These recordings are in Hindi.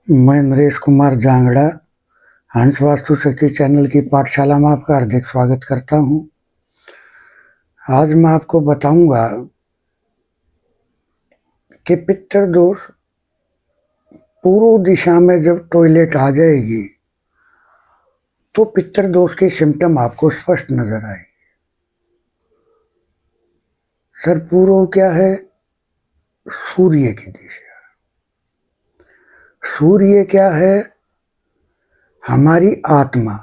मैं नरेश कुमार जांगड़ा हंस वास्तु शक्ति चैनल की पाठशाला में आपका हार्दिक स्वागत करता हूं। आज मैं आपको बताऊंगा कि पितृ दोष पूर्व दिशा में जब टॉयलेट आ जाएगी तो पितृ दोष के सिम्टम आपको स्पष्ट नजर आएंगे। सर, पूर्व क्या है? सूर्य की दिशा। सूर्य क्या है? हमारी आत्मा।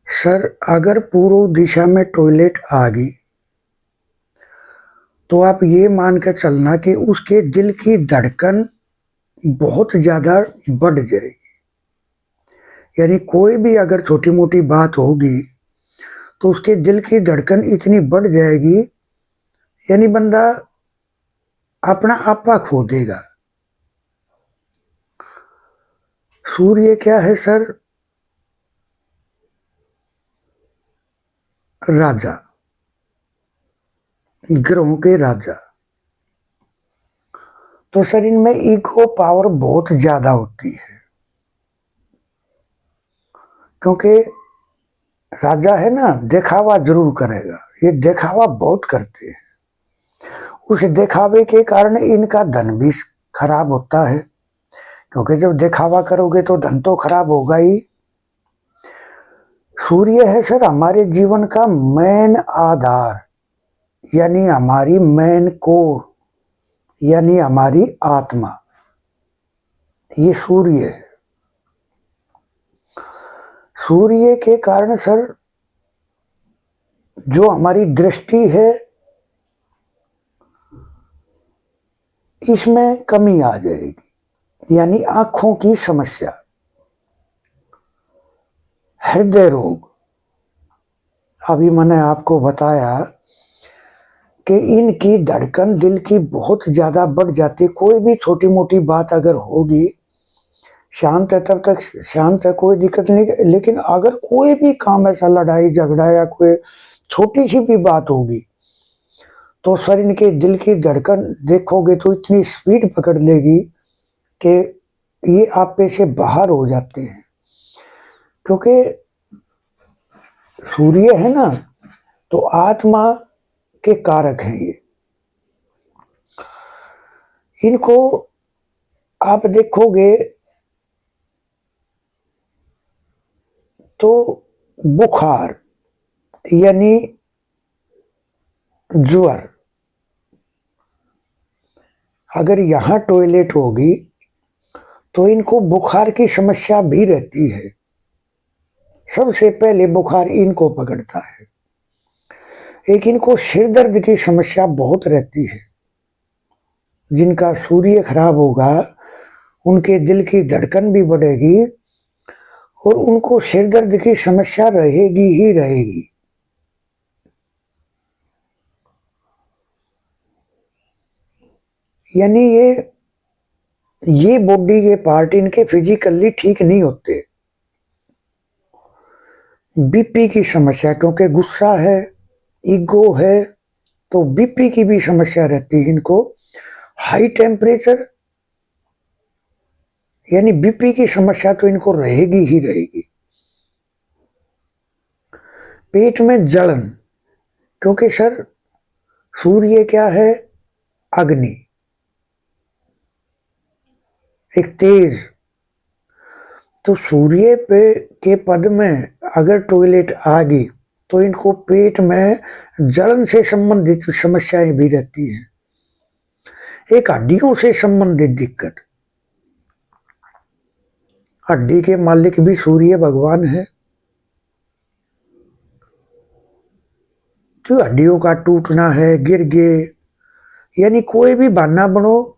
सर, अगर पूर्व दिशा में टॉयलेट आ गई तो आप ये मान कर चलना कि उसके दिल की धड़कन बहुत ज्यादा बढ़ जाएगी। यानी कोई भी अगर छोटी मोटी बात होगी तो उसके दिल की धड़कन इतनी बढ़ जाएगी, यानी बंदा अपना आपा खो देगा। सूर्य क्या है सर? राजा, ग्रहों के राजा। तो सर, इनमें ईगो पावर बहुत ज्यादा होती है, क्योंकि राजा है ना, दिखावा जरूर करेगा। ये दिखावा बहुत करते हैं। उस दिखावे के कारण इनका धन भी खराब होता है, क्योंकि जब दिखावा करोगे तो धन तो खराब होगा ही। सूर्य है सर हमारे जीवन का मेन आधार, यानी हमारी मेन कोर, यानी हमारी आत्मा। ये सूर्य है। सूर्य के कारण सर जो हमारी दृष्टि है इसमें कमी आ जाएगी, यानी आंखों की समस्या, हृदय रोग। अभी मैंने आपको बताया कि इनकी धड़कन दिल की बहुत ज्यादा बढ़ जाती। कोई भी छोटी मोटी बात अगर होगी, शांत है तब तक शांत है, कोई दिक्कत नहीं। लेकिन अगर कोई भी काम ऐसा लड़ाई झगड़ा या कोई छोटी सी भी बात होगी तो सर इनके दिल की धड़कन देखोगे तो इतनी स्पीड पकड़ लेगी कि ये आप पे से बाहर हो जाते हैं। क्योंकि सूर्य है ना, तो आत्मा के कारक हैं ये। इनको आप देखोगे तो बुखार यानी ज्वर, अगर यहां टॉयलेट होगी तो इनको बुखार की समस्या भी रहती है। सबसे पहले बुखार इनको पकड़ता है। एक इनको सिर दर्द की समस्या बहुत रहती है। जिनका सूर्य खराब होगा उनके दिल की धड़कन भी बढ़ेगी और उनको सिर दर्द की समस्या रहेगी ही रहेगी। यानी ये बॉडी के पार्ट इनके फिजिकली ठीक नहीं होते। बीपी की समस्या, क्योंकि गुस्सा है, ईगो है, तो बीपी की भी समस्या रहती है इनको। हाई टेम्परेचर यानी बीपी की समस्या तो इनको रहेगी ही रहेगी। पेट में जलन, क्योंकि सर सूर्य क्या है? अग्नि, एक तेज। तो सूर्य पे के पद में अगर टॉयलेट आ गई तो इनको पेट में जलन से संबंधित समस्याएं भी रहती हैं। एक हड्डियों से संबंधित दिक्कत। हड्डी के मालिक भी सूर्य भगवान है। तो हड्डियों का टूटना है, गिर गए, यानी कोई भी बहाना बनो,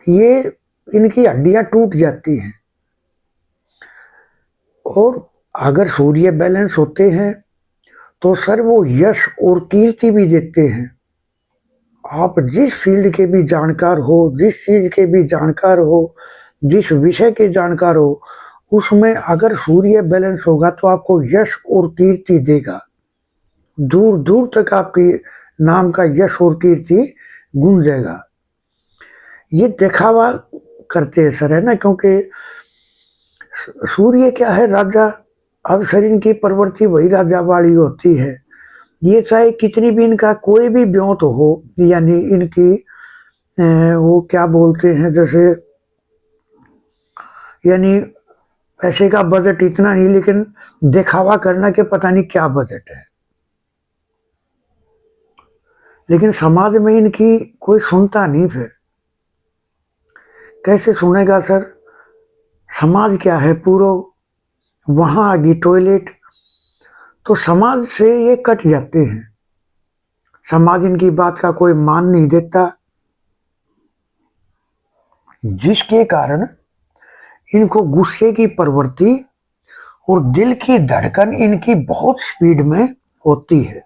ये इनकी हड्डियां टूट जाती हैं। और अगर सूर्य बैलेंस होते हैं तो सर वो यश और कीर्ति भी देते हैं। आप जिस फील्ड के भी जानकार हो, जिस चीज के भी जानकार हो, जिस विषय के जानकार हो, उसमें अगर सूर्य बैलेंस होगा तो आपको यश और कीर्ति देगा। दूर दूर तक आपके नाम का यश और कीर्ति गूंजेगा। ये दिखावा करते हैं सर, है ना, क्योंकि सूर्य क्या है, राजा। अब शरीर की प्रवृत्ति वही राजा वाली होती है। ये चाहे कितनी भी इनका कोई भी ब्योत हो, यानी इनकी वो क्या बोलते हैं, जैसे यानी पैसे का बजट इतना नहीं, लेकिन दिखावा करना कि पता नहीं क्या बजट है। लेकिन समाज में इनकी कोई सुनता नहीं। फिर कैसे सुनेगा सर? समाज क्या है, पूरा वहां आ गई टॉयलेट, तो समाज से ये कट जाते हैं। समाज इनकी बात का कोई मान नहीं देता, जिसके कारण इनको गुस्से की प्रवृत्ति और दिल की धड़कन इनकी बहुत स्पीड में होती है।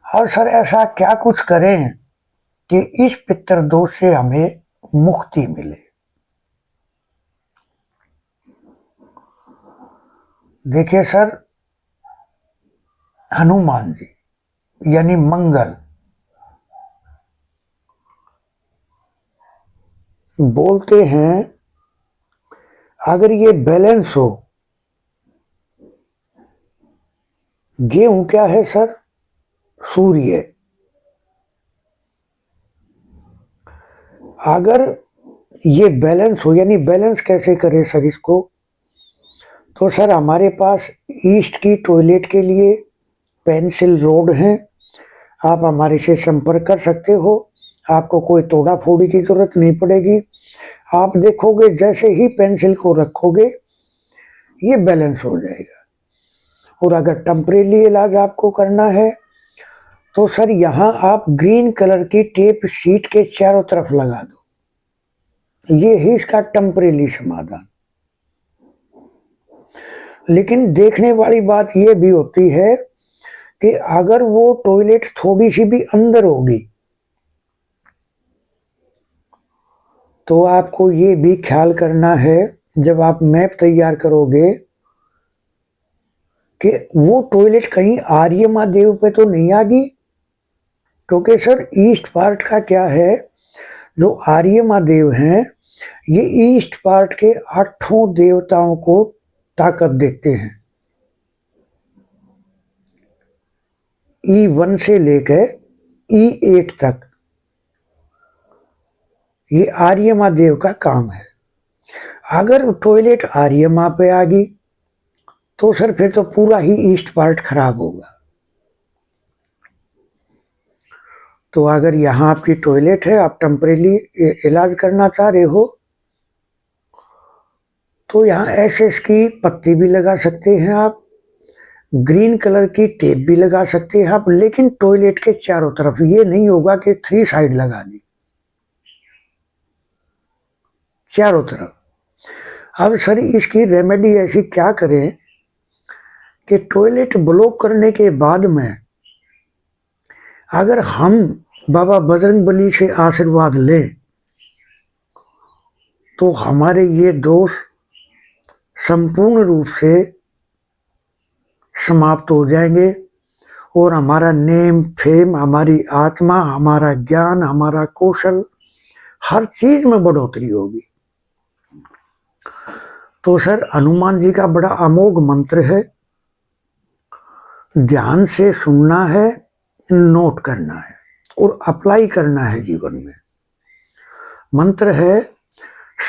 और सर ऐसा क्या कुछ करें कि इस पितृदोष से हमें मुक्ति मिले? देखिए सर, हनुमान जी यानी मंगल बोलते हैं, अगर ये बैलेंस हो, गेहूं क्या है सर? सूर्य। अगर ये बैलेंस हो, यानी बैलेंस कैसे करें सर इसको? तो सर हमारे पास ईस्ट की टॉयलेट के लिए पेंसिल रोड है, आप हमारे से संपर्क कर सकते हो। आपको कोई तोड़ा फोड़ी की जरूरत नहीं पड़ेगी। आप देखोगे जैसे ही पेंसिल को रखोगे ये बैलेंस हो जाएगा। और अगर टेम्परेरी इलाज आपको करना है तो सर यहाँ आप ग्रीन कलर की टेप शीट के चारों तरफ लगा दो, ये है इसका टेम्परेरी समाधान। लेकिन देखने वाली बात यह भी होती है कि अगर वो टॉयलेट थोड़ी सी भी अंदर होगी तो आपको ये भी ख्याल करना है, जब आप मैप तैयार करोगे, कि वो टॉयलेट कहीं आर्य महादेव पे तो नहीं आ गई। क्योंकि सर ईस्ट पार्ट का क्या है, जो आर्य महादेव हैं ये ईस्ट पार्ट के 8 देवताओं को ताकत देते हैं। E1 से लेकर E8 तक ये आर्य महादेव का काम है। अगर टॉयलेट आर्य माँ पे आ गई तो सर फिर तो पूरा ही ईस्ट पार्ट खराब होगा। तो अगर यहाँ आपकी टॉयलेट है, आप टेम्परेरी इलाज करना चाह रहे हो, तो यहाँ SS की पत्ती भी लगा सकते हैं आप, ग्रीन कलर की टेप भी लगा सकते हैं आप, लेकिन टॉयलेट के चारों तरफ। ये नहीं होगा कि 3 साइड लगा दी, चारों तरफ। अब सर इसकी रेमेडी ऐसी क्या करें कि टॉयलेट ब्लॉक करने के बाद में अगर हम बाबा बजरंगबली से आशीर्वाद लें तो हमारे ये दोष संपूर्ण रूप से समाप्त हो जाएंगे और हमारा नेम फेम, हमारी आत्मा, हमारा ज्ञान, हमारा कौशल, हर चीज में बढ़ोतरी होगी। तो सर हनुमान जी का बड़ा अमोघ मंत्र है, ध्यान से सुनना है, नोट करना है और अप्लाई करना है जीवन में। मंत्र है,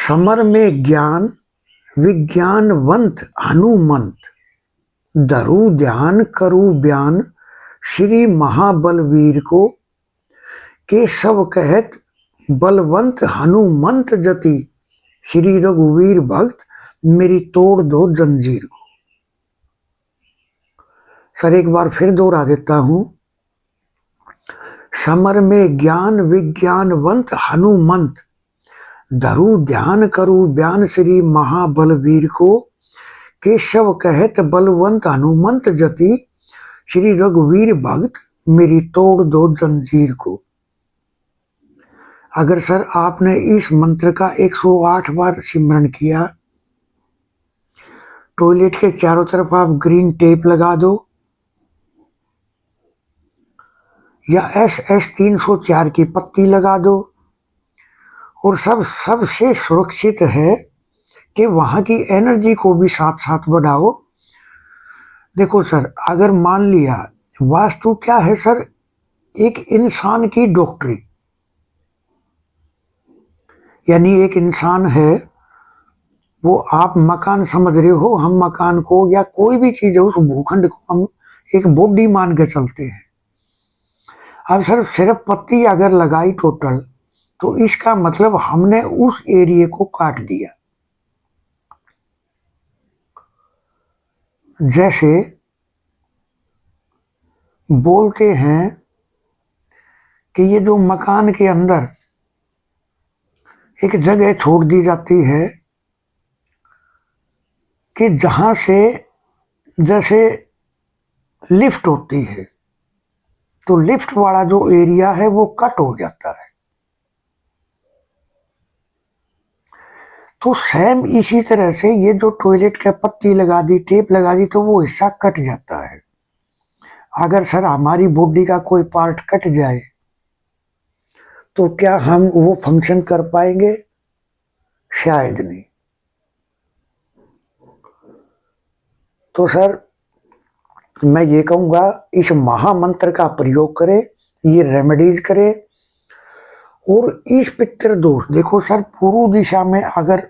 समर में ज्ञान विज्ञानवंत हनुमंत, धरु ध्यान करु बयान श्री महाबलवीर को, केशव कहत बलवंत हनुमंत जति, श्री रघुवीर भक्त मेरी तोड़ दो जंजीर को। सर एक बार फिर दोहरा देता हूं, समर में ज्ञान विज्ञानवंत हनुमंत, धरु ध्यान करु बयान श्री महाबलवीर को, केशव कहत बलवंत हनुमंत जति, श्री रघुवीर भक्त मेरी तोड़ दो जंजीर को। अगर सर आपने इस मंत्र का 108 बार सिमरन किया, टॉयलेट के चारों तरफ आप ग्रीन टेप लगा दो या SS 304 की पत्ती लगा दो और सबसे सुरक्षित है कि वहाँ की एनर्जी को भी साथ साथ बढ़ाओ। देखो सर, अगर मान लिया वास्तु क्या है सर, एक इंसान की डॉक्टरी, यानी एक इंसान है, वो आप मकान समझ रहे हो, हम मकान को या कोई भी चीज है उस भूखंड को हम एक बॉडी मान के चलते हैं। अब सर सिर्फ पत्ती अगर लगाई टोटल, तो इसका मतलब हमने उस एरिया को काट दिया। जैसे बोलते हैं कि ये जो मकान के अंदर एक जगह छोड़ दी जाती है कि जहां से जैसे लिफ्ट होती है, तो लिफ्ट वाला जो एरिया है वो कट हो जाता है। तो सेम इसी तरह से ये जो टॉयलेट का पट्टी लगा दी, टेप लगा दी, तो वो हिस्सा कट जाता है। अगर सर हमारी बॉडी का कोई पार्ट कट जाए तो क्या हम वो फंक्शन कर पाएंगे? शायद नहीं। तो सर मैं ये कहूंगा, इस महामंत्र का प्रयोग करें, ये रेमेडीज करें। और इस पितृ दोष, देखो सर पूर्व दिशा में अगर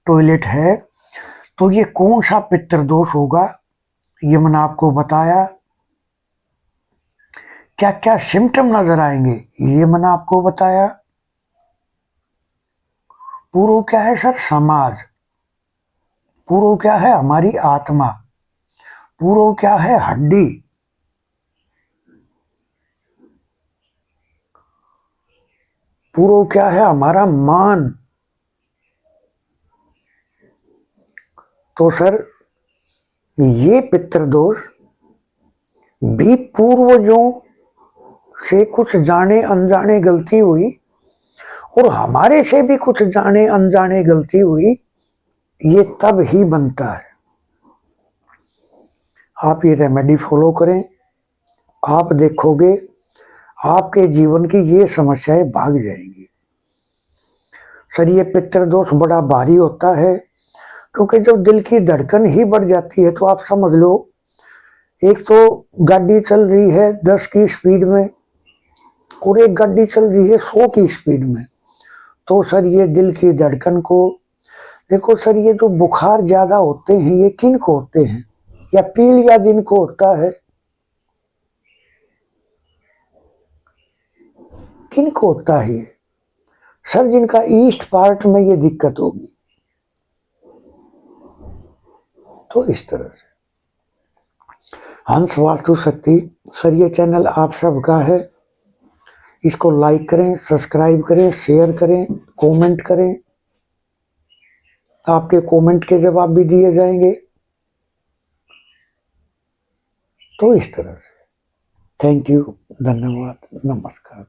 टॉयलेट है तो ये कौन सा पितृ दोष होगा, ये मैंने आपको बताया। क्या क्या सिम्टम नजर आएंगे, ये मैंने आपको बताया। पूर्व क्या है सर? समाज। पूर्व क्या है? हमारी आत्मा। पूर्व क्या है? हड्डी। पूर्व क्या है? हमारा मान। तो सर ये पितृदोष भी पूर्वजों से कुछ जाने अनजाने गलती हुई, और हमारे से भी कुछ जाने अनजाने गलती हुई, ये तब ही बनता है। आप ये रेमेडी फॉलो करें, आप देखोगे आपके जीवन की ये समस्याएं भाग जाएंगी। सर ये पितृदोष बड़ा भारी होता है, क्योंकि जब दिल की धड़कन ही बढ़ जाती है, तो आप समझ लो, एक तो गाड़ी चल रही है 10 की स्पीड में और एक गाड़ी चल रही है 100 की स्पीड में, तो सर ये दिल की धड़कन को, देखो सर ये जो बुखार ज्यादा होते हैं ये किन को होते हैं, या पीलिया जिनको होता है, किन को होता है ये? सर जिनका ईस्ट पार्ट में ये दिक्कत होगी। तो इस तरह से हंस वास्तु शक्ति, सर ये चैनल आप सबका है, इसको लाइक करें, सब्सक्राइब करें, शेयर करें, कमेंट करें। आपके कमेंट के जवाब भी दिए जाएंगे। तो इस तरह से थैंक यू, धन्यवाद, नमस्कार।